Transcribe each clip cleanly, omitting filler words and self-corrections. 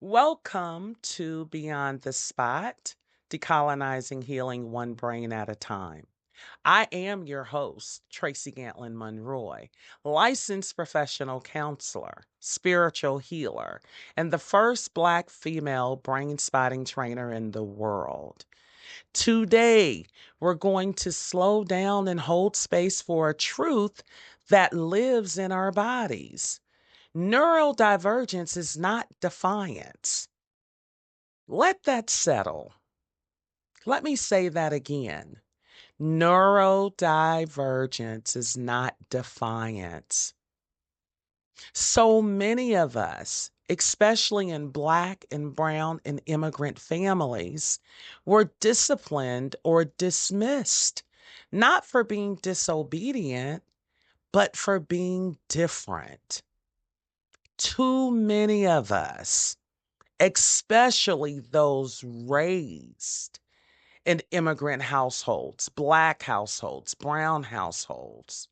Welcome to Beyond the Spot, Decolonizing Healing One Brain at a Time. I am your host, Tracy Gantlin-Monroy, licensed professional counselor, spiritual healer, and the first Black female brain spotting trainer in the world. Today, we're going to slow down and hold space for a truth that lives in our bodies. Neurodivergence is not defiance. Let that settle. Let me say that again. Neurodivergence is not defiance. So many of us, especially in Black and Brown and immigrant families, were disciplined or dismissed, not for being disobedient, but for being different. Too many of us, especially those raised in immigrant households, Black households, brown households,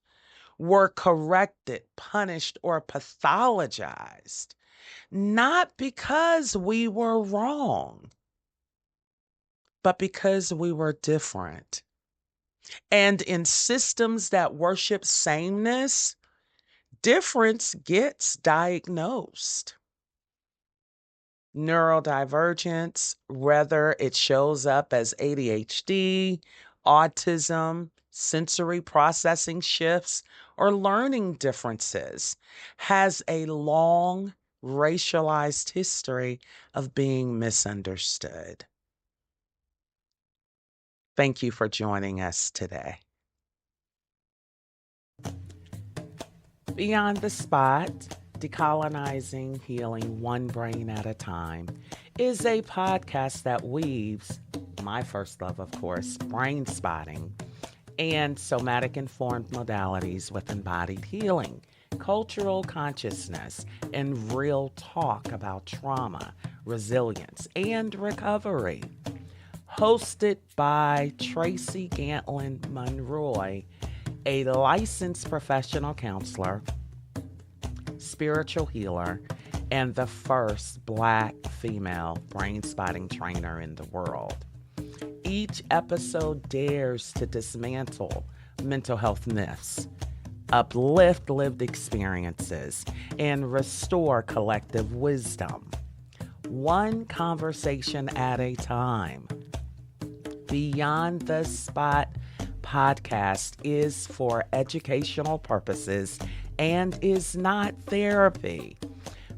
were corrected, punished, or pathologized, not because we were wrong, but because we were different. And in systems that worship sameness, difference gets diagnosed. Neurodivergence, whether it shows up as ADHD, autism, sensory processing shifts, or learning differences, has a long racialized history of being misunderstood. Thank you for joining us today. Beyond the Spot, Decolonizing Healing One Brain at a Time, is a podcast that weaves, my first love, of course, Brainspotting, and somatic informed modalities with embodied healing, cultural consciousness, and real talk about trauma, resilience, and recovery. Hosted by Tracy Gantlin-Monroy, a licensed professional counselor, spiritual healer, and the first Black female brain spotting trainer in the world. Each episode dares to dismantle mental health myths, uplift lived experiences, and restore collective wisdom. One conversation at a time. Beyond the Spot podcast is for educational purposes and is not therapy.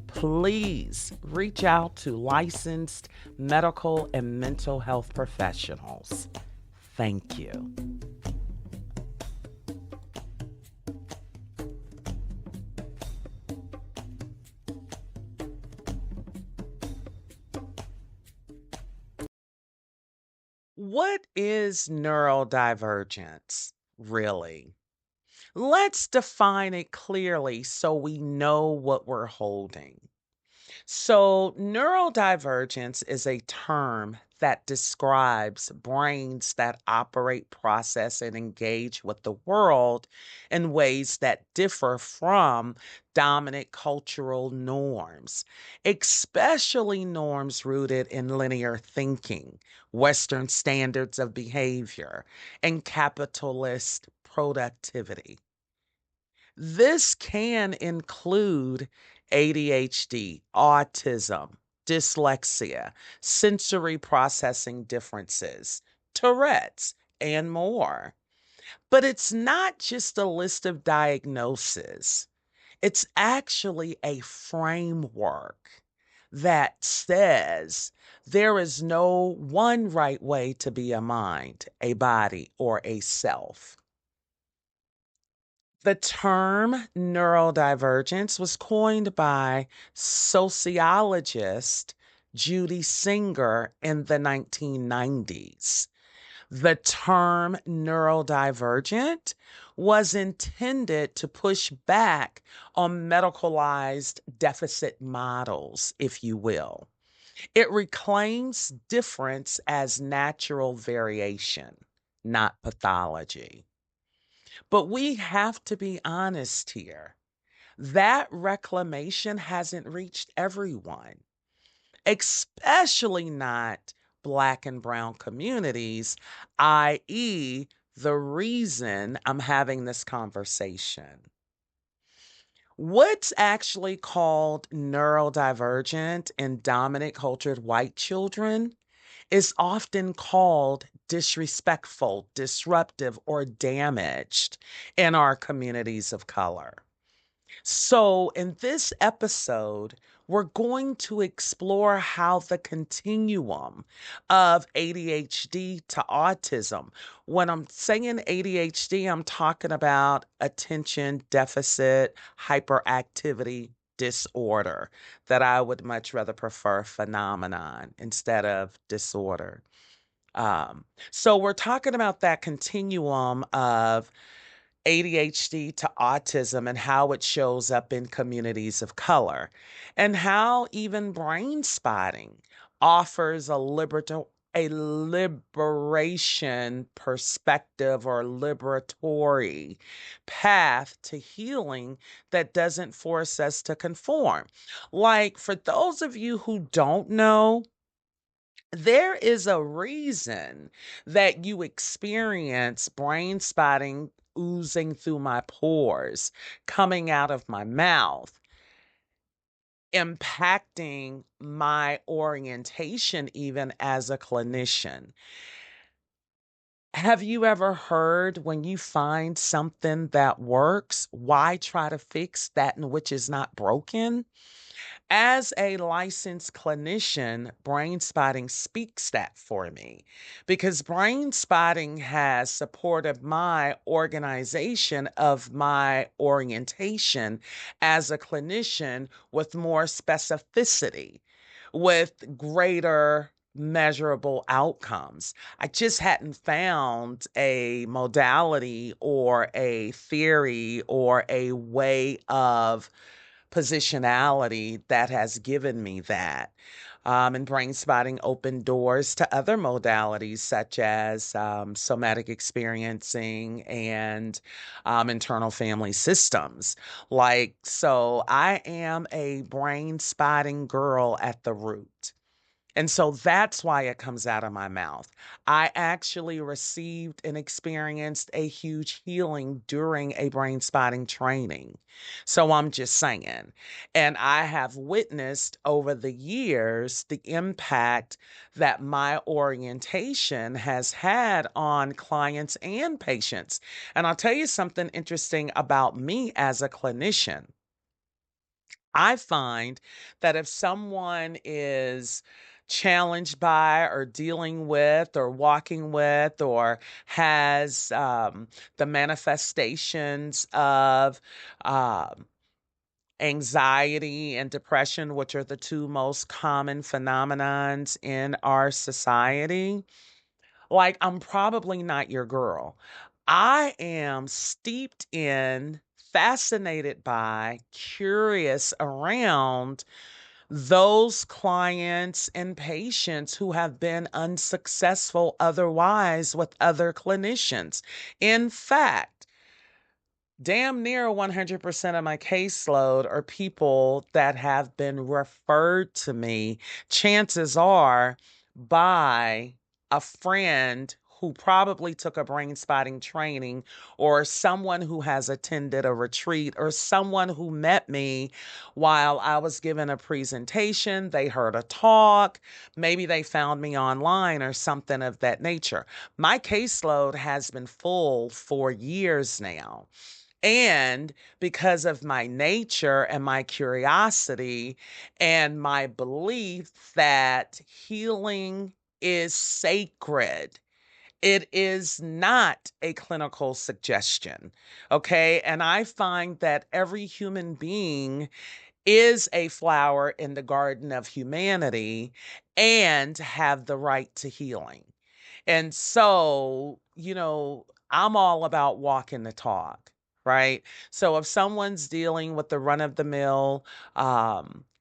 Please reach out to licensed medical and mental health professionals. Thank you. What is neurodivergence, really? Let's define it clearly so we know what we're holding. So, neurodivergence is a term that describes brains that operate, process, and engage with the world in ways that differ from dominant cultural norms, especially norms rooted in linear thinking, Western standards of behavior, and capitalist productivity. This can include ADHD, autism, dyslexia, sensory processing differences, Tourette's, and more. But it's not just a list of diagnoses. It's actually a framework that says there is no one right way to be a mind, a body, or a self. The term neurodivergence was coined by sociologist Judy Singer in the 1990s. The term neurodivergent was intended to push back on medicalized deficit models, if you will. It reclaims difference as natural variation, not pathology. But we have to be honest here. That reclamation hasn't reached everyone. especially not Black and Brown communities, i.e., the reason I'm having this conversation. What's actually called neurodivergent in dominant cultured white children is often called disrespectful, disruptive, or damaged in our communities of color. So, in this episode, we're going to explore how the continuum of ADHD to autism. When I'm saying ADHD, I'm talking about attention deficit hyperactivity disorder, that I would much rather prefer phenomenon instead of disorder. So, we're talking about that continuum of ADHD to autism and how it shows up in communities of color, and how even brain spotting offers a liberation perspective or liberatory path to healing that doesn't force us to conform. Like, for those of you who don't know, there is a reason that you experience brain spotting oozing through my pores, coming out of my mouth, impacting my orientation even as a clinician. Have you ever heard when you find something that works, why try to fix that in which is not broken? As a licensed clinician, brain spotting speaks that for me because brain spotting has supported my organization of my orientation as a clinician with more specificity, with greater measurable outcomes. I just hadn't found a modality or a theory or a way of positionality that has given me that. And brain spotting opened doors to other modalities such as somatic experiencing and internal family systems. Like, so I am a brain spotting girl at the root. And so that's why it comes out of my mouth. I actually received and experienced a huge healing during a brain spotting training. So I'm just saying. And I have witnessed over the years the impact that my orientation has had on clients and patients. And I'll tell you something interesting about me as a clinician. I find that if someone is challenged by or dealing with or walking with or has the manifestations of um, anxiety and depression, which are the two most common phenomenons in our society, like, I'm probably not your girl. I am steeped in, fascinated by, curious around those clients and patients who have been unsuccessful otherwise with other clinicians. In fact, damn near 100% of my caseload are people that have been referred to me, chances are, by a friend who probably took a brain spotting training, or someone who has attended a retreat, or someone who met me while I was giving a presentation. They heard a talk, maybe they found me online or something of that nature. My caseload has been full for years now. And because of my nature and my curiosity and my belief that healing is sacred, it is not a clinical suggestion. Okay. And I find that every human being is a flower in the garden of humanity and have the right to healing. And so, I'm all about walking the talk, right? So if someone's dealing with the run of the mill,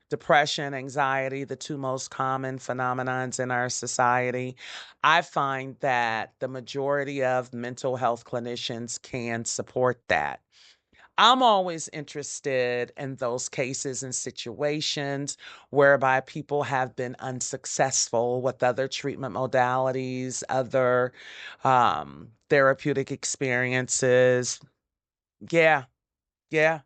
depression, anxiety, the two most common phenomenons in our society, I find that the majority of mental health clinicians can support that. I'm always interested in those cases and situations whereby people have been unsuccessful with other treatment modalities, other therapeutic experiences. Yeah, yeah.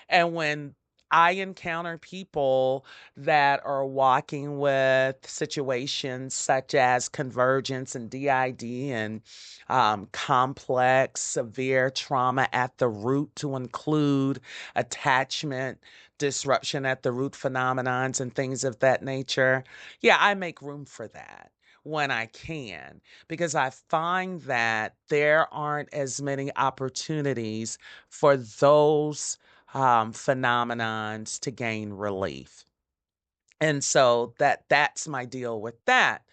And when I encounter people that are walking with situations such as convergence and DID and complex, severe trauma at the root, to include attachment disruption at the root phenomenons and things of that nature, yeah, I make room for that when I can, because I find that there aren't as many opportunities for those phenomenons to gain relief. And so that's my deal with that.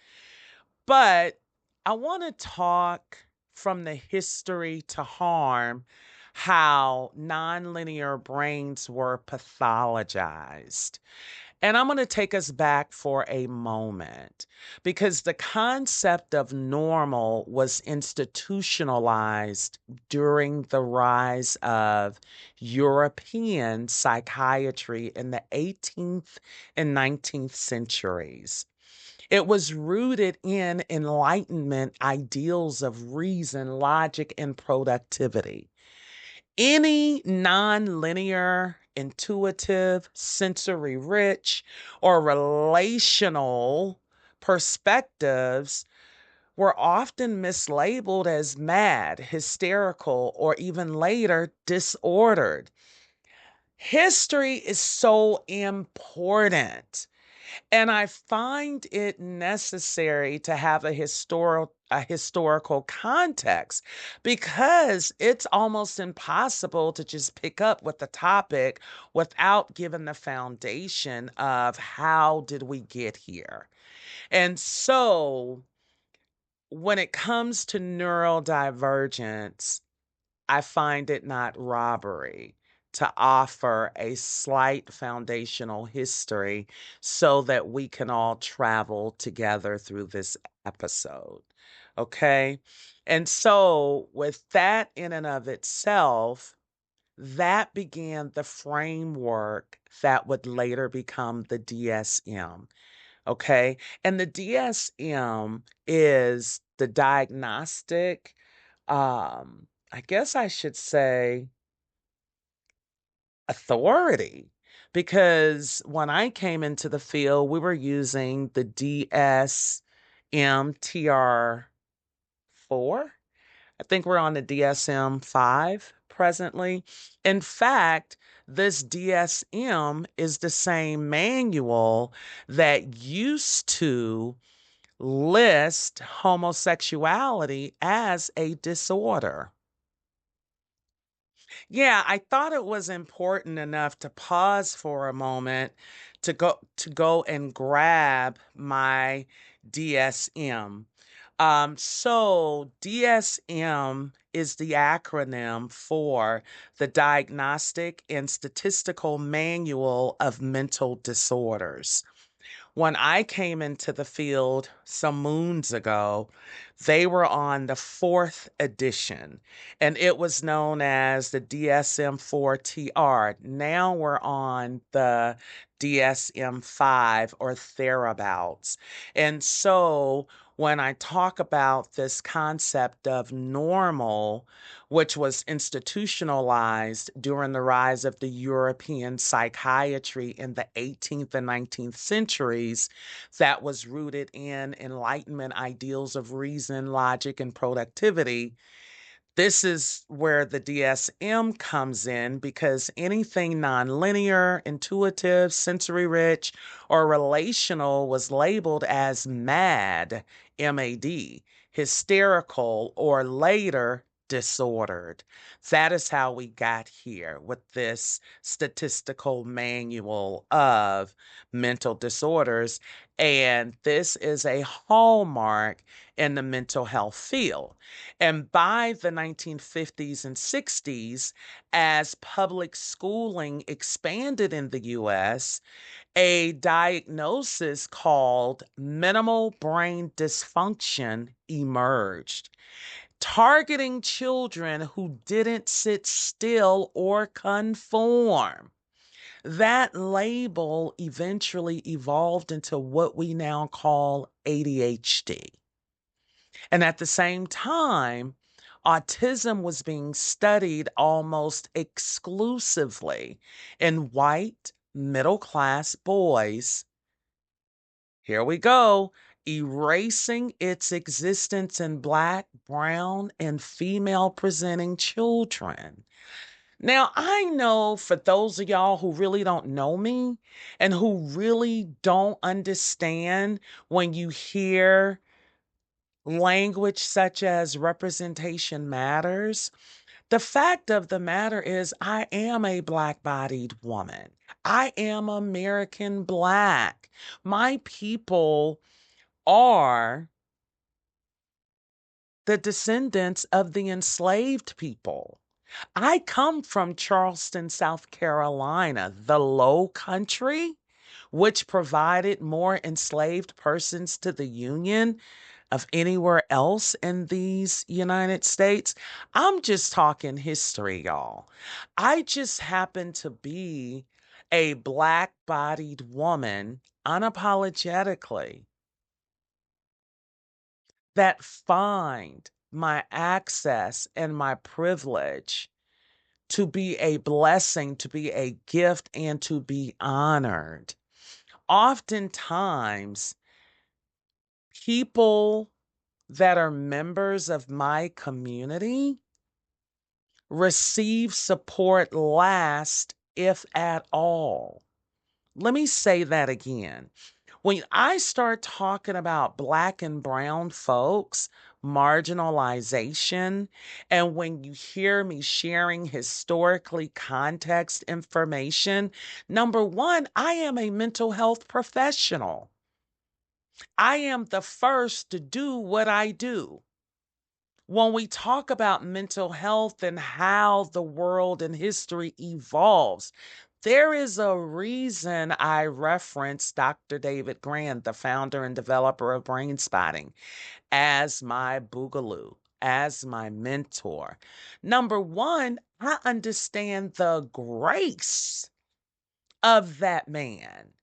But I want to talk from the history to harm how nonlinear brains were pathologized. And I'm going to take us back for a moment because the concept of normal was institutionalized during the rise of European psychiatry in the 18th and 19th centuries. It was rooted in Enlightenment ideals of reason, logic, and productivity. Any non-linear, intuitive, sensory rich, or relational perspectives were often mislabeled as mad, hysterical, or even later disordered. History is so important. And I find it necessary to have a historical context because it's almost impossible to just pick up with the topic without giving the foundation of how did we get here. And so when it comes to neurodivergence, I find it not robbery to offer a slight foundational history so that we can all travel together through this episode. Okay? And so, with that in and of itself, that began the framework that would later become the DSM. Okay? And the DSM is the diagnostic, I guess I should say, authority. Because when I came into the field, we were using the DSM-TR4. I think we're on the DSM-5 presently. In fact, this DSM is the same manual that used to list homosexuality as a disorder. Yeah, I thought it was important enough to pause for a moment to go and grab my DSM. So DSM is the acronym for the Diagnostic and Statistical Manual of Mental Disorders. When I came into the field some moons ago, they were on the fourth edition, and it was known as the DSM-4TR. Now we're on the DSM-5 or thereabouts. And so when I talk about this concept of normal, which was institutionalized during the rise of the European psychiatry in the 18th and 19th centuries, that was rooted in Enlightenment ideals of reason, logic, and productivity. This is where the DSM comes in because anything nonlinear, intuitive, sensory rich, or relational was labeled as MAD, MAD, hysterical, or later disordered. That is how we got here with this statistical manual of mental disorders. And this is a hallmark in the mental health field. And by the 1950s and 60s, as public schooling expanded in the US, a diagnosis called minimal brain dysfunction emerged. targeting children who didn't sit still or conform. That label eventually evolved into what we now call ADHD. And at the same time, autism was being studied almost exclusively in white, middle class boys. Here we go, erasing its existence in Black, brown, and female presenting children. Now, I know for those of y'all who really don't know me and who really don't understand when you hear language such as representation matters, the fact of the matter is, I am a Black-bodied woman. I am American Black. My people are the descendants of the enslaved people. I come from Charleston, South Carolina, the Low Country, which provided more enslaved persons to the Union of anywhere else in these United States. I'm just talking history, y'all. I just happen to be a Black-bodied woman unapologetically that find my access and my privilege to be a blessing, to be a gift, and to be honored. Oftentimes, people that are members of my community receive support last, if at all. Let me say that again. When I start talking about Black and brown folks, marginalization, and when you hear me sharing historically context information, number one, I am a mental health professional. I am the first to do what I do. When we talk about mental health and how the world and history evolves, there is a reason I reference Dr. David Grand, the founder and developer of Brainspotting, as my boogaloo, as my mentor. Number one, I understand the grace of that man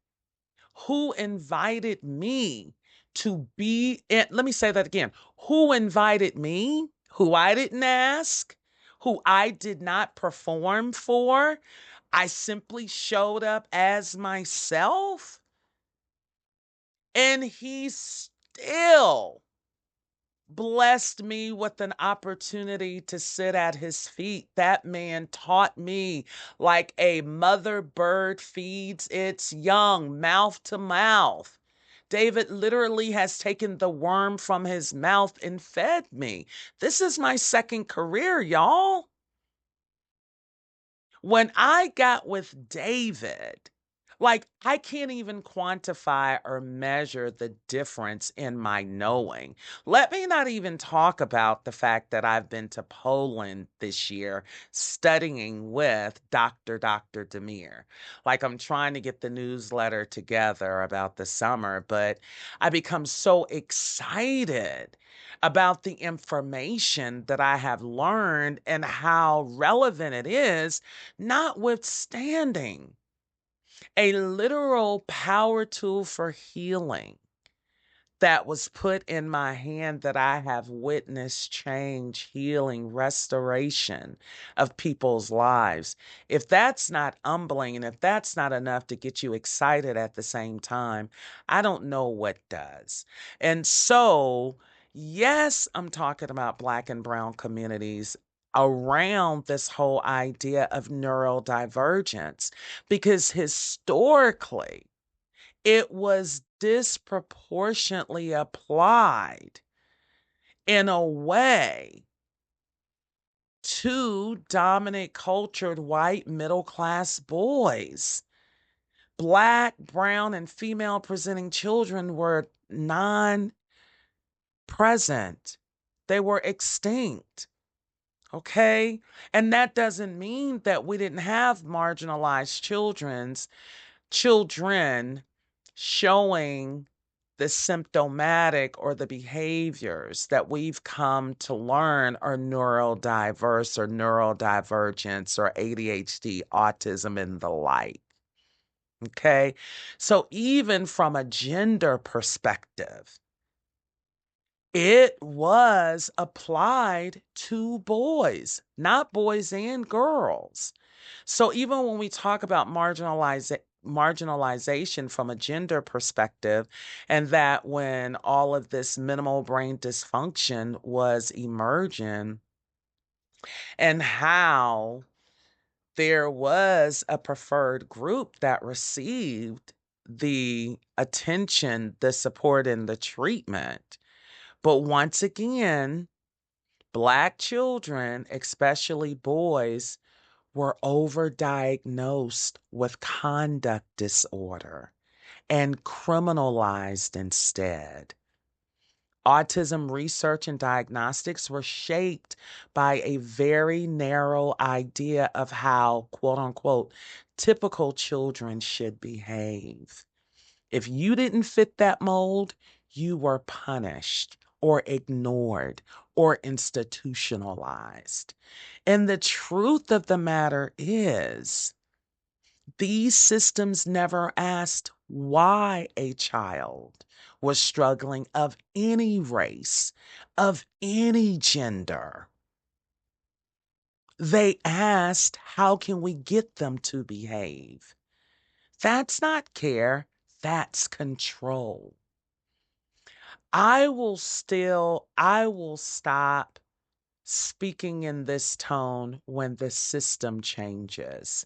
who invited me to be in, let me say that again, who invited me, who I didn't ask, who I did not perform for. I simply showed up as myself, and he still blessed me with an opportunity to sit at his feet. That man taught me like a mother bird feeds its young, mouth to mouth. David literally has taken the worm from his mouth and fed me. This is my second career, y'all. When I got with David, like I can't even quantify or measure the difference in my knowing. Let me not even talk about the fact that I've been to Poland this year studying with Dr. Demir. Like I'm trying to get the newsletter together about the summer, but I become so excited about the information that I have learned and how relevant it is, notwithstanding a literal power tool for healing that was put in my hand that I have witnessed change, healing, restoration of people's lives. If that's not humbling and if that's not enough to get you excited at the same time, I don't know what does. And so, yes, I'm talking about Black and brown communities around this whole idea of neurodivergence because historically, it was disproportionately applied in a way to dominant cultured white middle class boys. Black, brown, and female presenting children were non present, they were extinct. Okay. And that doesn't mean that we didn't have marginalized children showing the symptomatic or the behaviors that we've come to learn are neurodiverse or neurodivergence or ADHD, autism, and the like. Okay. So even from a gender perspective, it was applied to boys, not boys and girls. So even when we talk about marginalization from a gender perspective, and that when all of this minimal brain dysfunction was emerging, and how there was a preferred group that received the attention, the support, and the treatment. But once again, Black children, especially boys, were overdiagnosed with conduct disorder and criminalized instead. Autism research and diagnostics were shaped by a very narrow idea of how, quote unquote, typical children should behave. If you didn't fit that mold, you were punished or ignored or institutionalized. And the truth of the matter is, these systems never asked why a child was struggling of any race, of any gender. They asked, how can we get them to behave? That's not care, that's control. I will stop speaking in this tone when the system changes.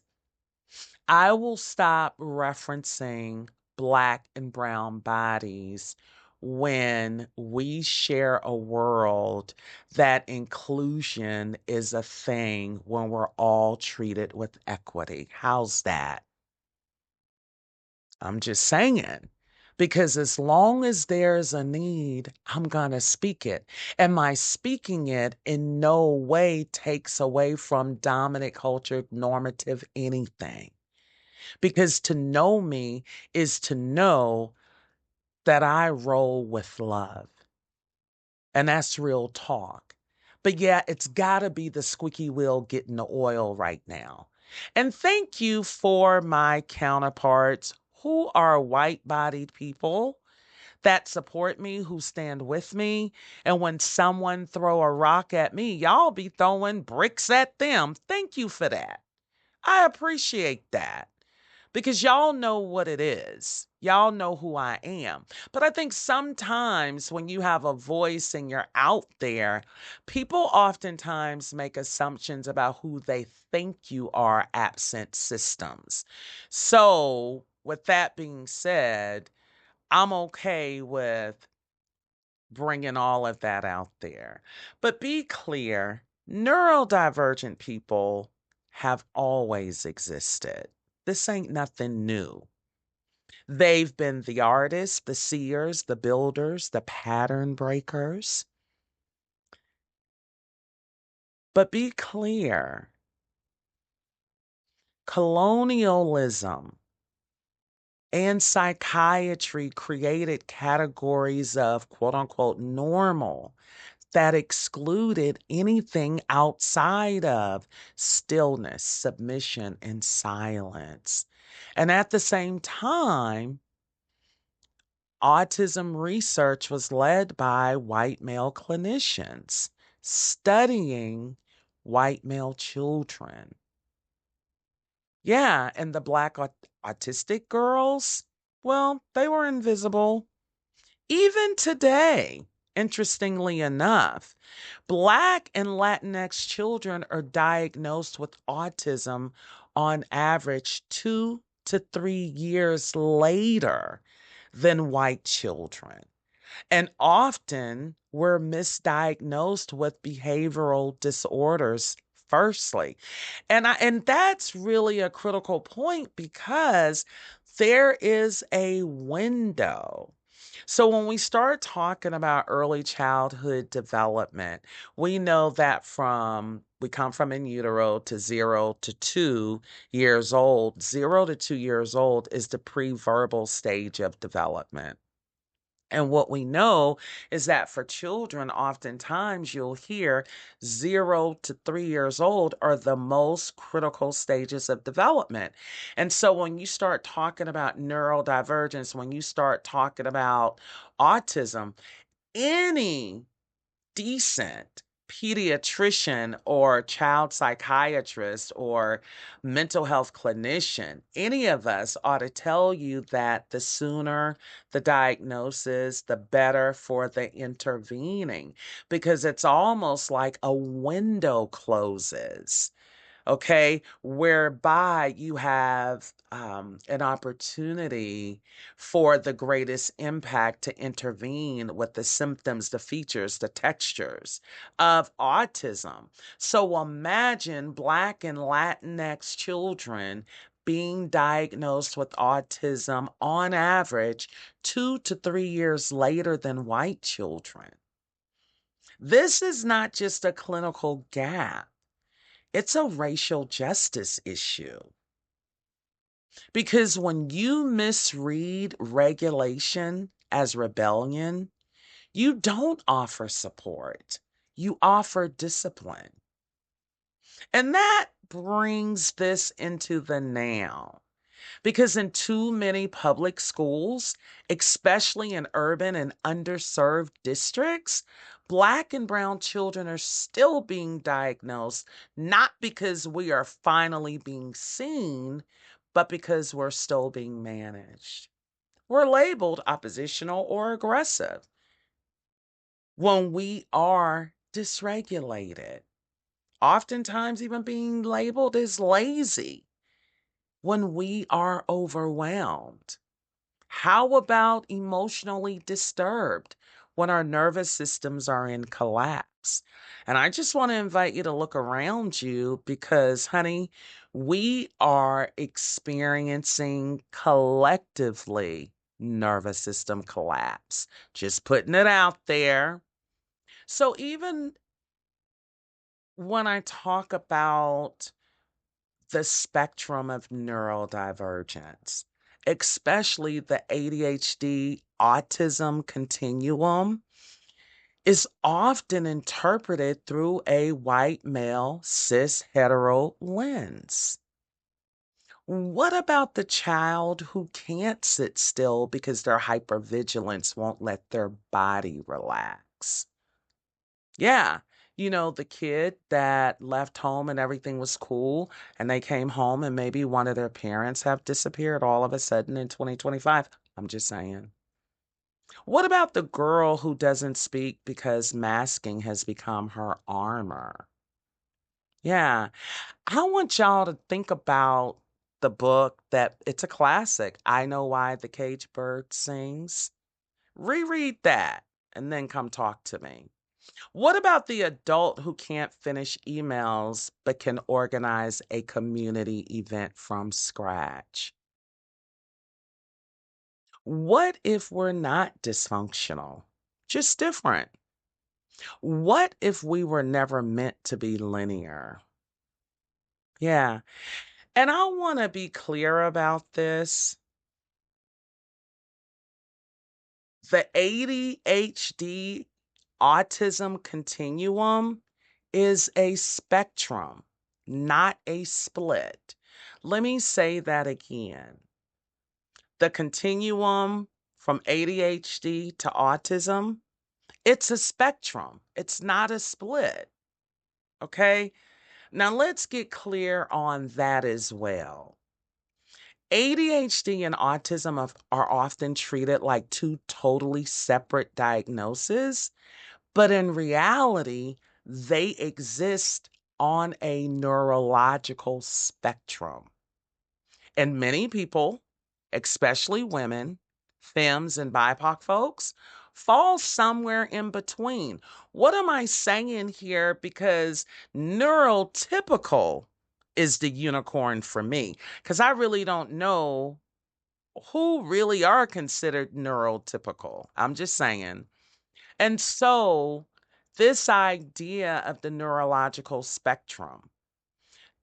I will stop referencing Black and brown bodies when we share a world that inclusion is a thing when we're all treated with equity. How's that? I'm just saying. Because as long as there's a need, I'm going to speak it. And my speaking it in no way takes away from dominant culture, normative anything. Because to know me is to know that I roll with love. And that's real talk. But yeah, it's got to be the squeaky wheel getting the oil right now. And thank you for my counterparts who are white-bodied people that support me, who stand with me. And when someone throw a rock at me, y'all be throwing bricks at them. Thank you for that. I appreciate that because y'all know what it is. Y'all know who I am. But I think sometimes when you have a voice and you're out there, people oftentimes make assumptions about who they think you are absent systems. So, with that being said, I'm okay with bringing all of that out there. But be clear, neurodivergent people have always existed. This ain't nothing new. They've been the artists, the seers, the builders, the pattern breakers. But be clear, colonialism and psychiatry created categories of quote unquote normal that excluded anything outside of stillness, submission, and silence. And at the same time, autism research was led by white male clinicians studying white male children. Yeah, and the Black autistic girls, well, they were invisible. Even today, interestingly enough, Black and Latinx children are diagnosed with autism on average 2 to 3 years later than white children. And often we're misdiagnosed with behavioral disorders firstly. And that's really a critical point because there is a window. So when we start talking about early childhood development, we know that we come from in utero to 0 to 2 years old. 0 to 2 years old is the pre-verbal stage of development. And what we know is that for children, oftentimes you'll hear 0 to 3 years old are the most critical stages of development. And so when you start talking about neurodivergence, when you start talking about autism, any decent pediatrician or child psychiatrist or mental health clinician, any of us ought to tell you that the sooner the diagnosis, the better for the intervening, because it's almost like a window closes, okay, whereby you have an opportunity for the greatest impact to intervene with the symptoms, the features, the textures of autism. So imagine Black and Latinx children being diagnosed with autism on average 2 to 3 years later than white children. This is not just a clinical gap. It's a racial justice issue. Because when you misread regulation as rebellion, you don't offer support, you offer discipline. And that brings this into the now. Because in too many public schools, especially in urban and underserved districts, Black and brown children are still being diagnosed, not because we are finally being seen, but because we're still being managed. We're labeled oppositional or aggressive when we are dysregulated, oftentimes even being labeled as lazy when we are overwhelmed. How about emotionally disturbed when our nervous systems are in collapse? And I just want to invite you to look around you because, honey, we are experiencing collectively nervous system collapse. Just putting it out there. So even when I talk about the spectrum of neurodivergence, especially the ADHD autism continuum, is often interpreted through a white male cis hetero lens. What about the child who can't sit still because their hypervigilance won't let their body relax? Yeah. The kid that left home and everything was cool, and they came home and maybe one of their parents have disappeared all of a sudden in 2025. I'm just saying. What about the girl who doesn't speak because masking has become her armor? Yeah. I want y'all to think about the book that it's a classic. I Know Why the Cage Bird Sings. Reread that and then come talk to me. What about the adult who can't finish emails but can organize a community event from scratch? What if we're not dysfunctional, just different? What if we were never meant to be linear? Yeah. And I want to be clear about this. The ADHD autism continuum is a spectrum, not a split. Let me say that again. The continuum from ADHD to autism, it's a spectrum. It's not a split. Okay? Now let's get clear on that as well. ADHD and autism are often treated like two totally separate diagnoses, but in reality, they exist on a neurological spectrum. And many people, especially women, femmes, and BIPOC folks, fall somewhere in between. What am I saying here? Because neurotypical is the unicorn for me, because I really don't know who really are considered neurotypical. I'm just saying. And so, this idea of the neurological spectrum,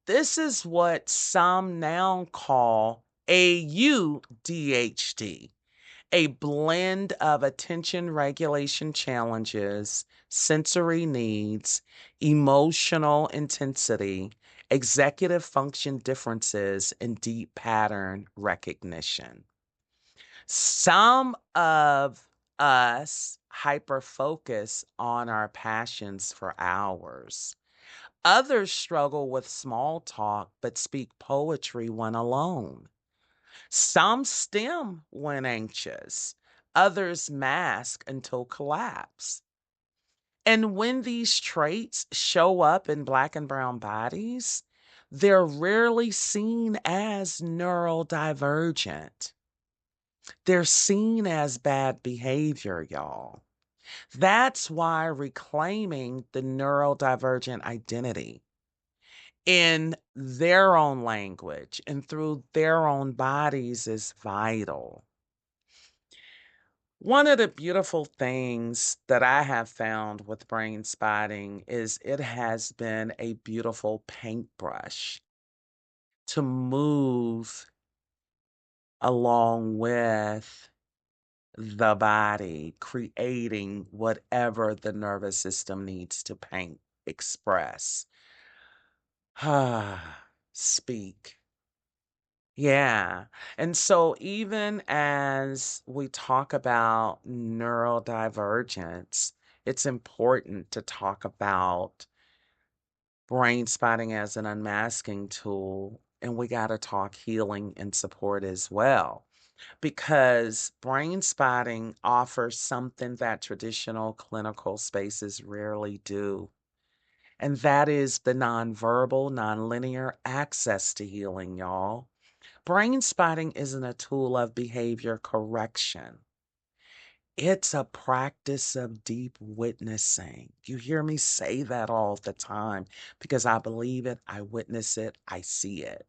this is what some now call AUDHD. a blend of attention regulation challenges, sensory needs, emotional intensity, executive function differences, and deep pattern recognition. Some of us hyper focus on our passions for hours. Others struggle with small talk but speak poetry when alone. Some stim when anxious, others mask until collapse. And when these traits show up in Black and brown bodies, they're rarely seen as neurodivergent. They're seen as bad behavior, y'all. That's why reclaiming the neurodivergent identity in their own language and through their own bodies is vital. One of the beautiful things that I have found with brain spotting is it has been a beautiful paintbrush to move along with the body, creating whatever the nervous system needs to paint, express, speak. Yeah. And so even as we talk about neurodivergence, it's important to talk about brain spotting as an unmasking tool. And we got to talk healing and support as well. Because brain spotting offers something that traditional clinical spaces rarely do. And that is the nonverbal, nonlinear access to healing, y'all. Brain spotting isn't a tool of behavior correction. It's a practice of deep witnessing. You hear me say that all the time because I believe it, I witness it, I see it.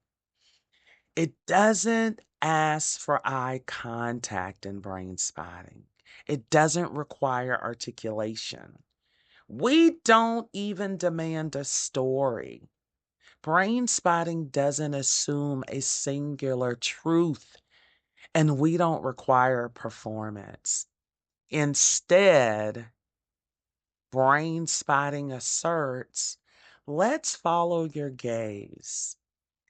It doesn't ask for eye contact in brain spotting. It doesn't require articulation. We don't even demand a story. Brain spotting doesn't assume a singular truth, and we don't require performance. Instead, brain spotting asserts, let's follow your gaze.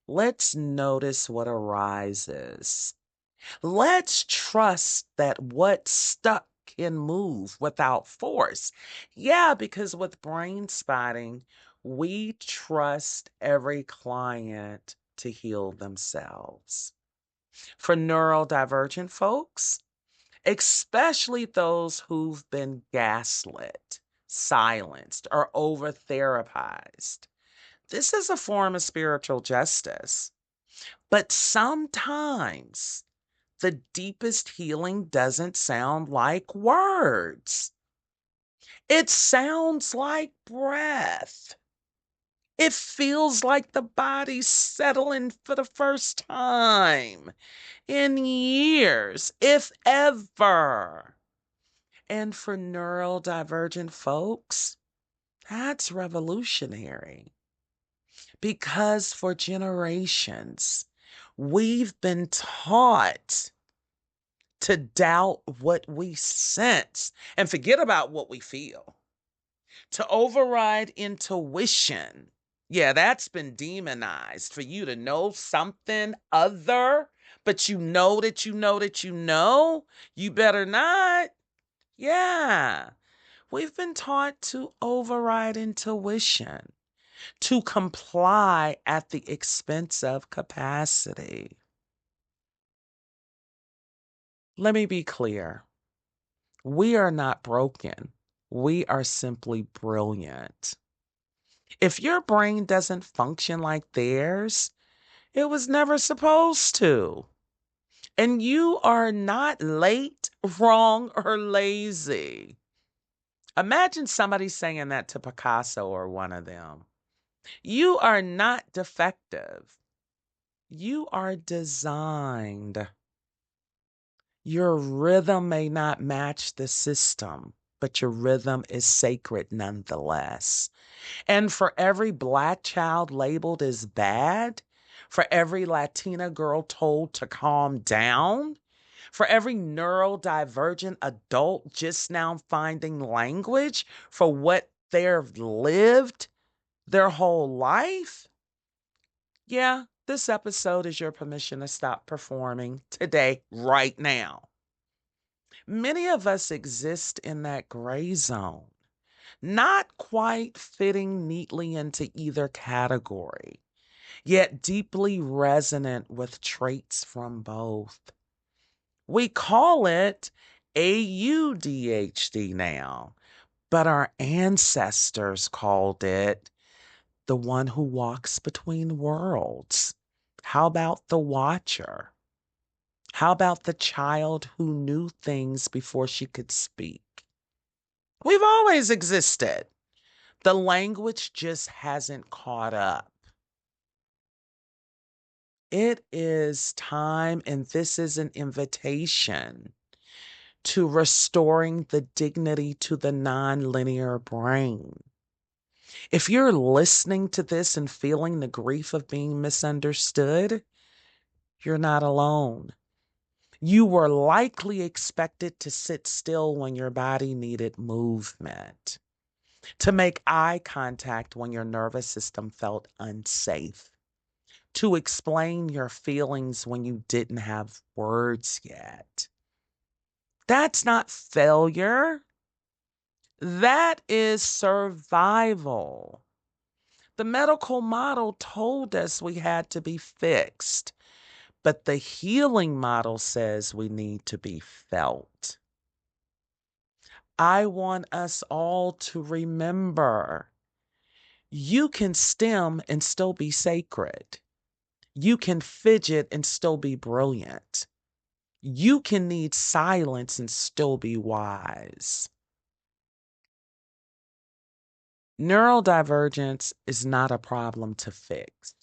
Let's notice what arises. Let's trust that what's stuck can move without force. Yeah, because with brain spotting, we trust every client to heal themselves. For neurodivergent folks, especially those who've been gaslit, silenced, or over therapized, this is a form of spiritual justice. But sometimes the deepest healing doesn't sound like words. It sounds like breath. It feels like the body's settling for the first time in years, if ever. And for neurodivergent folks, that's revolutionary because for generations, we've been taught to doubt what we sense and forget about what we feel, to override intuition. Yeah, that's been demonized for you to know something other, but you know that you know that you know. You better not. Yeah. We've been taught to override intuition, to comply at the expense of capacity. Let me be clear. We are not broken. We are simply brilliant. If your brain doesn't function like theirs, it was never supposed to. And you are not late, wrong, or lazy. Imagine somebody saying that to Picasso or one of them. You are not defective. You are designed. Your rhythm may not match the system, but your rhythm is sacred nonetheless. And for every Black child labeled as bad, for every Latina girl told to calm down, For every neurodivergent adult just now finding language for what they've lived their whole life, yeah, this episode is your permission to stop performing today, right now. Many of us exist in that gray zone, not quite fitting neatly into either category, yet deeply resonant with traits from both. We call it AUDHD now, but our ancestors called it the one who walks between worlds. How about the watcher? How about the child who knew things before she could speak? We've always existed. The language just hasn't caught up. It is time, and this is an invitation to restoring the dignity to the nonlinear brain. If you're listening to this and feeling the grief of being misunderstood, you're not alone. You were likely expected to sit still when your body needed movement, to make eye contact when your nervous system felt unsafe, to explain your feelings when you didn't have words yet. That's not failure. That is survival. The medical model told us we had to be fixed, but the healing model says we need to be felt. I want us all to remember you can stem and still be sacred. You can fidget and still be brilliant. You can need silence and still be wise. Neurodivergence is not a problem to fix.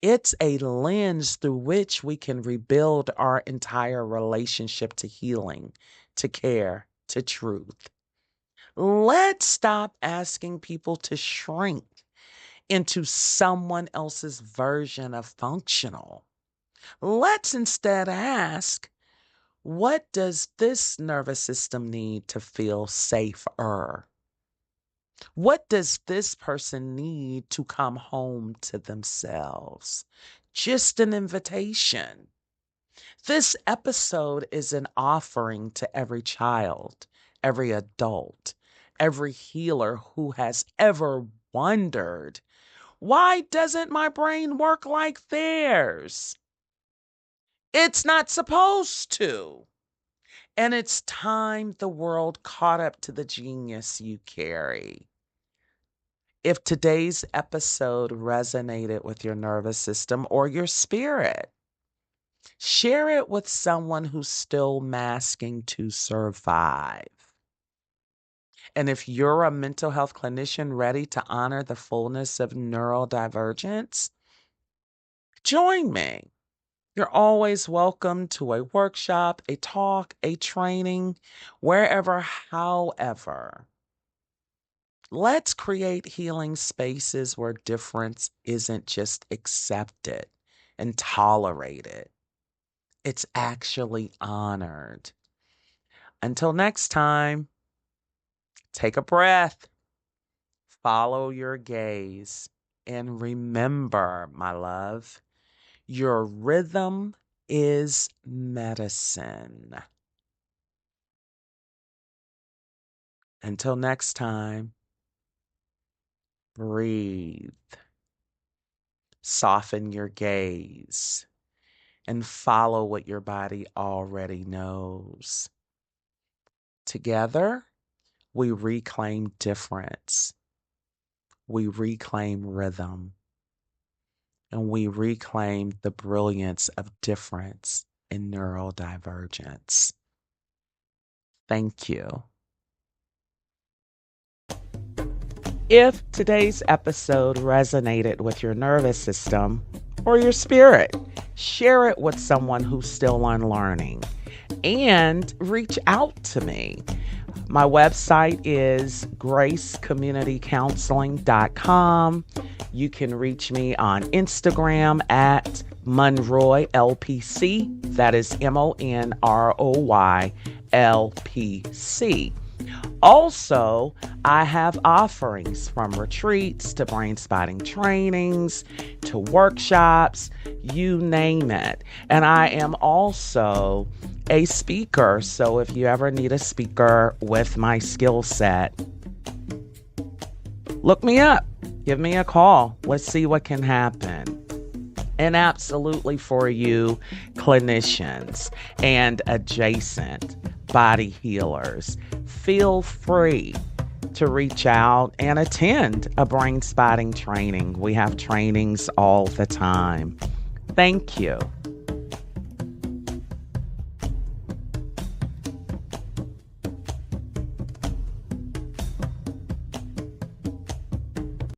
It's a lens through which we can rebuild our entire relationship to healing, to care, to truth. Let's stop asking people to shrink into someone else's version of functional. Let's instead ask, what does this nervous system need to feel safer? What does this person need to come home to themselves? Just an invitation. This episode is an offering to every child, every adult, every healer who has ever wondered, why doesn't my brain work like theirs? It's not supposed to. And it's time the world caught up to the genius you carry. If today's episode resonated with your nervous system or your spirit, share it with someone who's still masking to survive. And if you're a mental health clinician ready to honor the fullness of neurodivergence, join me. You're always welcome to a workshop, a talk, a training, wherever, however. Let's create healing spaces where difference isn't just accepted and tolerated. It's actually honored. Until next time, take a breath, follow your gaze, and remember, my love, your rhythm is medicine. Until next time, breathe, soften your gaze, and follow what your body already knows. Together, we reclaim difference, we reclaim rhythm, and we reclaim the brilliance of difference in neurodivergence. Thank you. If today's episode resonated with your nervous system or your spirit, share it with someone who's still unlearning and reach out to me. My website is gracecommunitycounseling.com. You can reach me on Instagram at Monroy LPC. That is MONROY LPC. Also, I have offerings from retreats to Brainspotting trainings to workshops, you name it. And I am also a speaker. So if you ever need a speaker with my skill set, look me up. Give me a call. Let's see what can happen. And absolutely for you clinicians and adjacent body healers, feel free to reach out and attend a Brainspotting training. We have trainings all the time. Thank you.